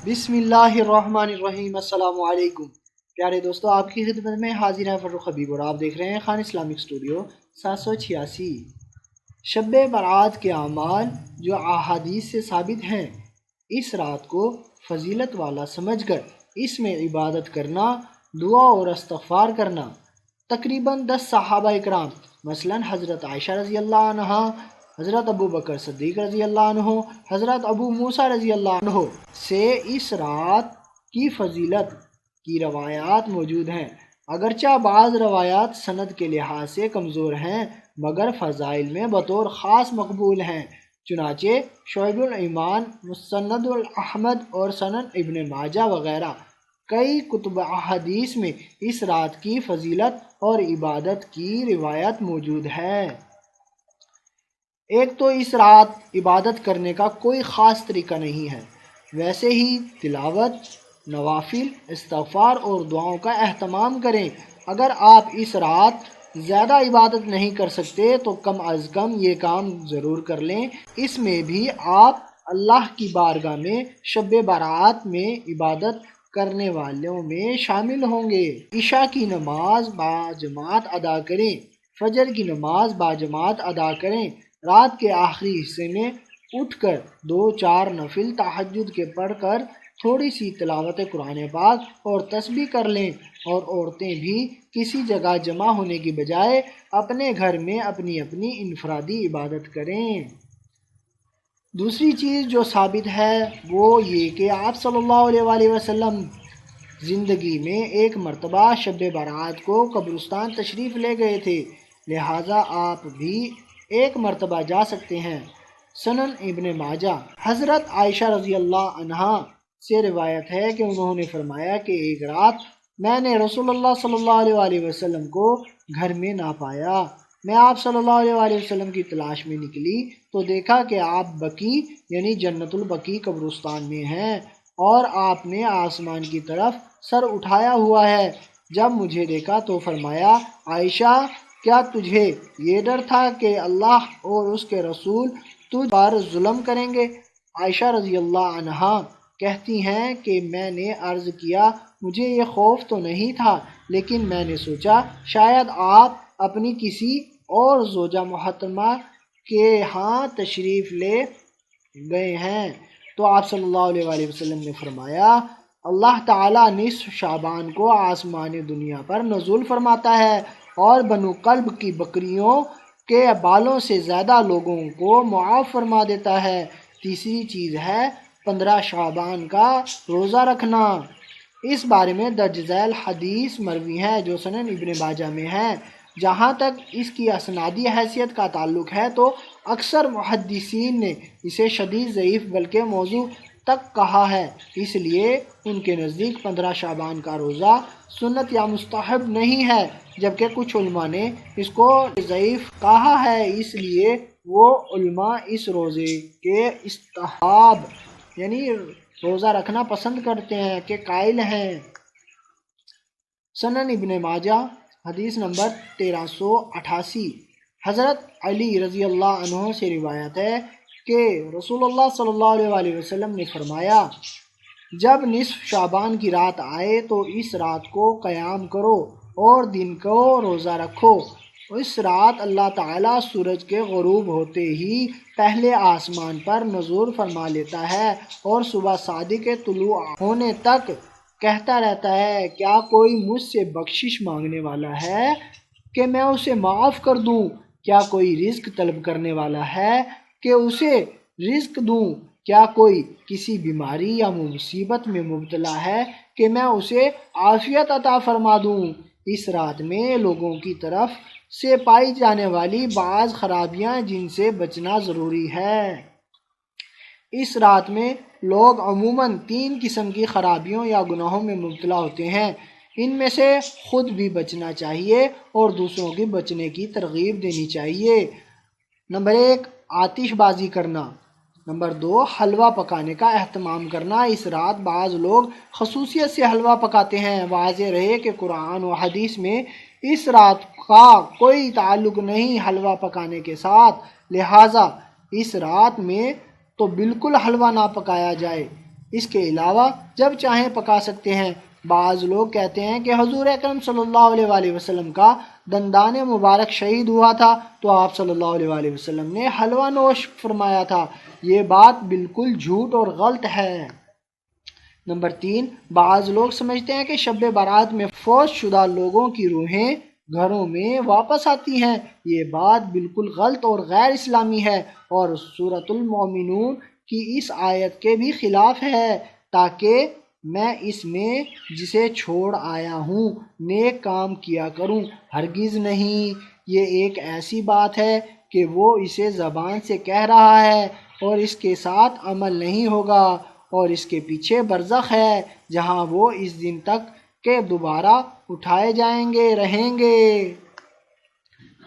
بسم اللہ الرحمن الرحیم۔ السلام علیکم پیارے دوستو، آپ کی خدمت میں حاضر ہے فروخ حبیب اور آپ دیکھ رہے ہیں خان اسلامک اسٹوڈیو 786۔ شب برات کے اعمال جو احادیث سے ثابت ہیں، اس رات کو فضیلت والا سمجھ کر اس میں عبادت کرنا، دعا اور استغفار کرنا۔ تقریباً 10 صحابہ اکرام مثلاً حضرت عائشہ رضی اللہ عنہ، حضرت ابو بکر صدیق رضی اللہ عنہ، حضرت ابو موسیٰ رضی اللہ عنہ سے اس رات کی فضیلت کی روایات موجود ہیں۔ اگرچہ بعض روایات سند کے لحاظ سے کمزور ہیں، مگر فضائل میں بطور خاص مقبول ہیں۔ چنانچہ شعب الایمان، مسند احمد اور سنن ابن ماجہ وغیرہ کئی کتب احادیث میں اس رات کی فضیلت اور عبادت کی روایت موجود ہے۔ ایک تو اس رات عبادت کرنے کا کوئی خاص طریقہ نہیں ہے، ویسے ہی تلاوت، نوافل، استغفار اور دعاؤں کا اہتمام کریں۔ اگر آپ اس رات زیادہ عبادت نہیں کر سکتے تو کم از کم یہ کام ضرور کر لیں۔ اس میں بھی آپ اللہ کی بارگاہ میں شب برات میں عبادت کرنے والوں میں شامل ہوں گے۔ عشاء کی نماز باجماعت ادا کریں، فجر کی نماز باجماعت ادا کریں۔ رات کے آخری حصے میں اٹھ کر 2-4 نفل تہجد کے پڑھ کر تھوڑی سی تلاوت قرآن پاک اور تسبیح کر لیں، اور عورتیں بھی کسی جگہ جمع ہونے کی بجائے اپنے گھر میں اپنی اپنی انفرادی عبادت کریں۔ دوسری چیز جو ثابت ہے وہ یہ کہ آپ صلی اللہ علیہ وآلہ وسلم زندگی میں ایک مرتبہ شب برات کو قبرستان تشریف لے گئے تھے، لہٰذا آپ بھی ایک مرتبہ جا سکتے ہیں۔ سنن ابن ماجہ، حضرت عائشہ رضی اللہ عنہا سے روایت ہے کہ انہوں نے فرمایا کہ ایک رات میں نے رسول اللہ صلی اللہ علیہ وآلہ وسلم کو گھر میں نہ پایا۔ میں آپ صلی اللہ علیہ وآلہ وسلم کی تلاش میں نکلی تو دیکھا کہ آپ بقیع یعنی جنت البقیع قبرستان میں ہیں اور آپ نے آسمان کی طرف سر اٹھایا ہوا ہے۔ جب مجھے دیکھا تو فرمایا، عائشہ، کیا تجھے یہ ڈر تھا کہ اللہ اور اس کے رسول تجھ پر ظلم کریں گے؟ عائشہ رضی اللہ عنہا کہتی ہیں کہ میں نے عرض کیا، مجھے یہ خوف تو نہیں تھا، لیکن میں نے سوچا شاید آپ اپنی کسی اور زوجہ محترمہ کے ہاں تشریف لے گئے ہیں۔ تو آپ صلی اللہ علیہ وآلہ وسلم نے فرمایا، اللہ تعالیٰ نصف شعبان کو آسمان دنیا پر نزول فرماتا ہے اور بنو کلب کی بکریوں کے بالوں سے زیادہ لوگوں کو معاف فرما دیتا ہے۔ تیسری چیز ہے 15 شعبان کا روزہ رکھنا۔ اس بارے میں درج ذیل حدیث مروی ہے جو سنن ابن ماجہ میں ہے۔ جہاں تک اس کی اسنادی حیثیت کا تعلق ہے تو اکثر محدثین نے اسے شدید ضعیف بلکہ موضوع تک کہا ہے، اس لیے ان کے نزدیک 15 شعبان کا روزہ سنت یا مستحب نہیں ہے، جبکہ کچھ علماء نے اس کو ضعیف کہا ہے، اس لیے وہ علماء اس روزے کے استحباب یعنی روزہ رکھنا پسند کرتے ہیں کے قائل ہیں۔ سنن ابن ماجہ حدیث نمبر 1388، حضرت علی رضی اللہ عنہ سے روایت ہے کہ رسول اللہ صلی اللہ علیہ وآلہ وسلم نے فرمایا، جب نصف شعبان کی رات آئے تو اس رات کو قیام کرو اور دن کو روزہ رکھو۔ اس رات اللہ تعالیٰ سورج کے غروب ہوتے ہی پہلے آسمان پر نزول فرما لیتا ہے اور صبح صادق کے طلوع ہونے تک کہتا رہتا ہے، کیا کوئی مجھ سے بخشش مانگنے والا ہے کہ میں اسے معاف کر دوں؟ کیا کوئی رزق طلب کرنے والا ہے کہ اسے رزق دوں؟ کیا کوئی کسی بیماری یا مصیبت میں مبتلا ہے کہ میں اسے عافیت عطا فرما دوں؟ اس رات میں لوگوں کی طرف سے پائی جانے والی بعض خرابیاں جن سے بچنا ضروری ہے۔ اس رات میں لوگ عموماً 3 قسم کی خرابیوں یا گناہوں میں مبتلا ہوتے ہیں۔ ان میں سے خود بھی بچنا چاہیے اور دوسروں کی بچنے کی ترغیب دینی چاہیے۔ نمبر 1، آتش بازی کرنا۔ نمبر 2، حلوہ پکانے کا اہتمام کرنا۔ اس رات بعض لوگ خصوصیت سے حلوہ پکاتے ہیں۔ واضح رہے کہ قرآن و حدیث میں اس رات کا کوئی تعلق نہیں حلوہ پکانے کے ساتھ، لہٰذا اس رات میں تو بالکل حلوہ نہ پکایا جائے۔ اس کے علاوہ جب چاہیں پکا سکتے ہیں۔ بعض لوگ کہتے ہیں کہ حضور اکرم صلی اللہ علیہ وآلہ وسلم کا دندان مبارک شہید ہوا تھا تو آپ صلی اللہ علیہ وآلہ وسلم نے حلوہ نوش فرمایا تھا۔ یہ بات بالکل جھوٹ اور غلط ہے۔ نمبر 3، بعض لوگ سمجھتے ہیں کہ شب برات میں فوت شدہ لوگوں کی روحیں گھروں میں واپس آتی ہیں۔ یہ بات بالکل غلط اور غیر اسلامی ہے اور سورۃ المومنون کی اس آیت کے بھی خلاف ہے، تاکہ میں اس میں جسے چھوڑ آیا ہوں نیک کام کیا کروں۔ ہرگز نہیں، یہ ایک ایسی بات ہے کہ وہ اسے زبان سے کہہ رہا ہے اور اس کے ساتھ عمل نہیں ہوگا، اور اس کے پیچھے برزخ ہے جہاں وہ اس دن تک کہ دوبارہ اٹھائے جائیں گے رہیں گے۔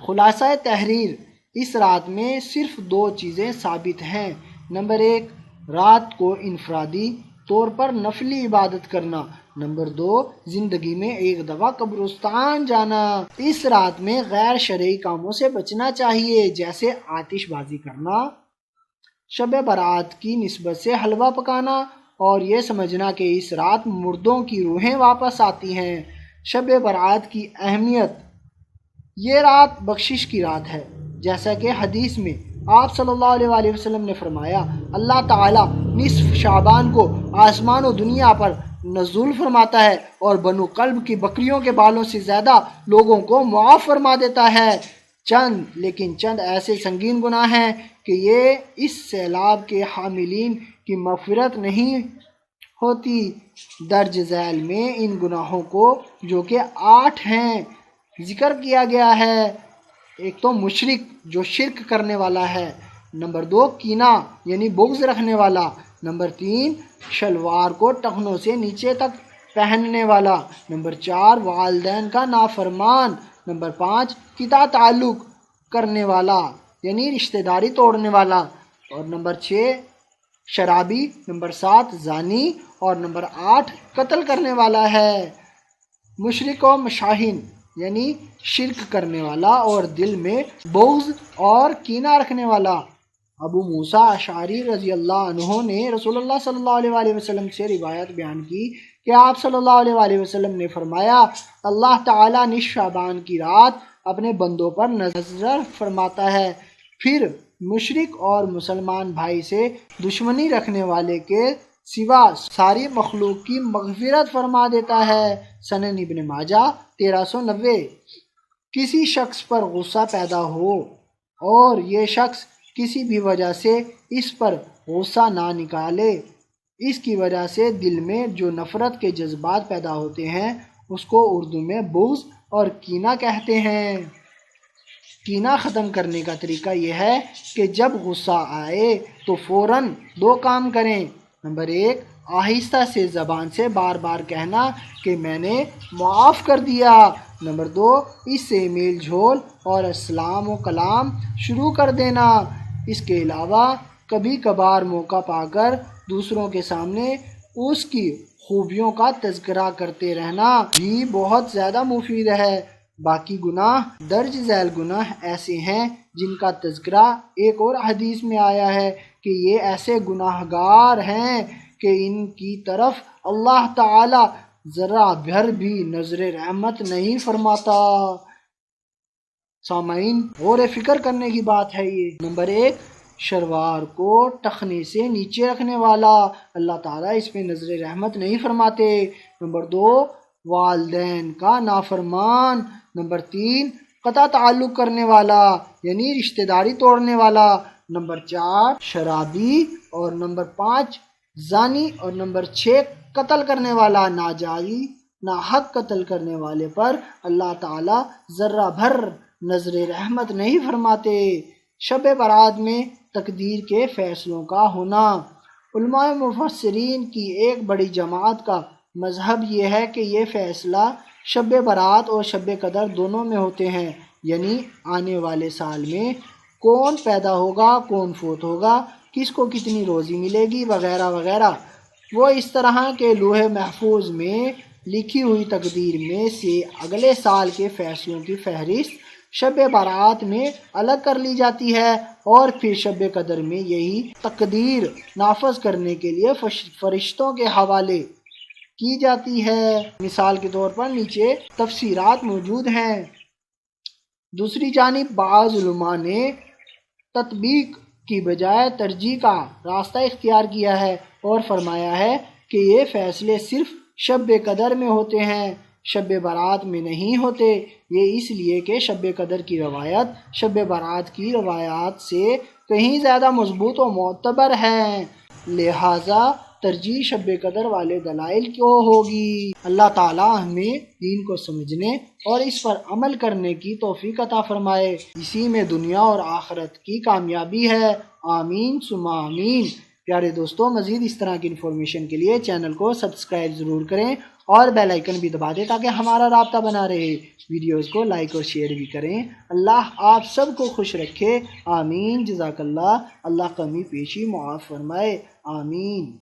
خلاصہ تحریر، اس رات میں صرف 2 چیزیں ثابت ہیں۔ نمبر 1، رات کو انفرادی طور پر نفلی عبادت کرنا۔ نمبر 2، زندگی میں ایک دفعہ قبرستان جانا۔ اس رات میں غیر شرعی کاموں سے بچنا چاہیے، جیسے آتش بازی کرنا، شب برات کی نسبت سے حلوہ پکانا اور یہ سمجھنا کہ اس رات مردوں کی روحیں واپس آتی ہیں۔ شب برات کی اہمیت، یہ رات بخشش کی رات ہے، جیسا کہ حدیث میں آپ صلی اللہ علیہ وآلہ وسلم نے فرمایا، اللہ تعالیٰ نصف شعبان کو آسمان و دنیا پر نزول فرماتا ہے اور بنو کلب کی بکریوں کے بالوں سے زیادہ لوگوں کو معاف فرما دیتا ہے۔ لیکن چند ایسے سنگین گناہ ہیں کہ یہ اس سیلاب کے حاملین کی مغفرت نہیں ہوتی۔ درج ذیل میں ان گناہوں کو، جو کہ 8 ہیں، ذکر کیا گیا ہے۔ ایک تو مشرک، جو شرک کرنے والا ہے۔ نمبر 2، کینہ یعنی بغض رکھنے والا۔ نمبر 3، شلوار کو ٹخنوں سے نیچے تک پہننے والا۔ نمبر 4، والدین کا نافرمان۔ نمبر 5، قطع تعلق کرنے والا یعنی رشتہ داری توڑنے والا۔ اور نمبر 6، شرابی۔ نمبر 7، زانی۔ اور نمبر 8، قتل کرنے والا ہے۔ مشرک و مشاہین یعنی شرک کرنے والا اور دل میں بغض اور کینہ رکھنے والا۔ ابو موسیٰ اشعری رضی اللہ عنہ نے رسول اللہ صلی اللہ علیہ وآلہ وسلم سے روایت بیان کی کہ آپ صلی اللہ علیہ وآلہ وسلم نے فرمایا، اللہ تعالیٰ نصف شعبان کی رات اپنے بندوں پر نظر فرماتا ہے، پھر مشرک اور مسلمان بھائی سے دشمنی رکھنے والے کے سوا ساری مخلوق کی مغفرت فرما دیتا ہے۔ سنن ابن ماجہ 1390۔ کسی شخص پر غصہ پیدا ہو اور یہ شخص کسی بھی وجہ سے اس پر غصہ نہ نکالے، اس کی وجہ سے دل میں جو نفرت کے جذبات پیدا ہوتے ہیں اس کو اردو میں بغض اور کینہ کہتے ہیں۔ کینہ ختم کرنے کا طریقہ یہ ہے کہ جب غصہ آئے تو فوراً 2 کام کریں۔ نمبر 1، آہستہ سے زبان سے بار بار کہنا کہ میں نے معاف کر دیا۔ نمبر 2، اس سے میل جھول اور السلام و کلام شروع کر دینا۔ اس کے علاوہ کبھی کبھار موقع پا کر دوسروں کے سامنے اس کی خوبیوں کا تذکرہ کرتے رہنا بھی بہت زیادہ مفید ہے۔ باقی گناہ، درج ذیل گناہ ایسے ہیں جن کا تذکرہ ایک اور حدیث میں آیا ہے کہ یہ ایسے گناہ گار ہیں کہ ان کی طرف اللہ تعالی ذرا بھر بھی نظر رحمت نہیں فرماتا۔ سامعین، غور فکر کرنے کی بات ہے یہ۔ نمبر 1، شلوار کو ٹخنے سے نیچے رکھنے والا، اللہ تعالیٰ اس پہ نظر رحمت نہیں فرماتے۔ نمبر 2، والدین کا نافرمان۔ نمبر 3، قطع تعلق کرنے والا یعنی رشتہ داری توڑنے والا۔ نمبر 4، شرابی۔ اور نمبر 5، زانی۔ اور نمبر 6، قتل کرنے والا۔ ناجائز ناحق قتل کرنے والے پر اللہ تعالیٰ ذرہ بھر نظر رحمت نہیں فرماتے۔ شب برات میں تقدیر کے فیصلوں کا ہونا، علماء مفسرین کی ایک بڑی جماعت کا مذہب یہ ہے کہ یہ فیصلہ شب برات اور شب قدر دونوں میں ہوتے ہیں، یعنی آنے والے سال میں کون پیدا ہوگا، کون فوت ہوگا، کس کو کتنی روزی ملے گی، وغیرہ وغیرہ۔ وہ اس طرح کے لوح محفوظ میں لکھی ہوئی تقدیر میں سے اگلے سال کے فیصلوں کی فہرست شب برات میں الگ کر لی جاتی ہے اور پھر شب قدر میں یہی تقدیر نافذ کرنے کے لیے فرشتوں کے حوالے کی جاتی ہے۔ مثال کے طور پر نیچے تفسیرات موجود ہیں۔ دوسری جانب بعض علماء نے تطبیق کی بجائے ترجیح کا راستہ اختیار کیا ہے اور فرمایا ہے کہ یہ فیصلے صرف شب قدر میں ہوتے ہیں، شب برات میں نہیں ہوتے۔ یہ اس لیے کہ شب قدر کی روایت شب برات کی روایات سے کہیں زیادہ مضبوط و معتبر ہے، لہٰذا ترجیح شب قدر والے دلائل کیوں ہوگی۔ اللہ تعالیٰ ہمیں دین کو سمجھنے اور اس پر عمل کرنے کی توفیق عطا فرمائے، اسی میں دنیا اور آخرت کی کامیابی ہے، آمین ثم آمین۔ پیارے دوستو، مزید اس طرح کی انفارمیشن کے لیے چینل کو سبسکرائب ضرور کریں اور بیل آئیکن بھی دبا دیں تاکہ ہمارا رابطہ بنا رہے۔ ویڈیوز کو لائک اور شیئر بھی کریں۔ اللہ آپ سب کو خوش رکھے، آمین۔ جزاک اللہ، اللہ کمی پیشی معاف فرمائے، آمین۔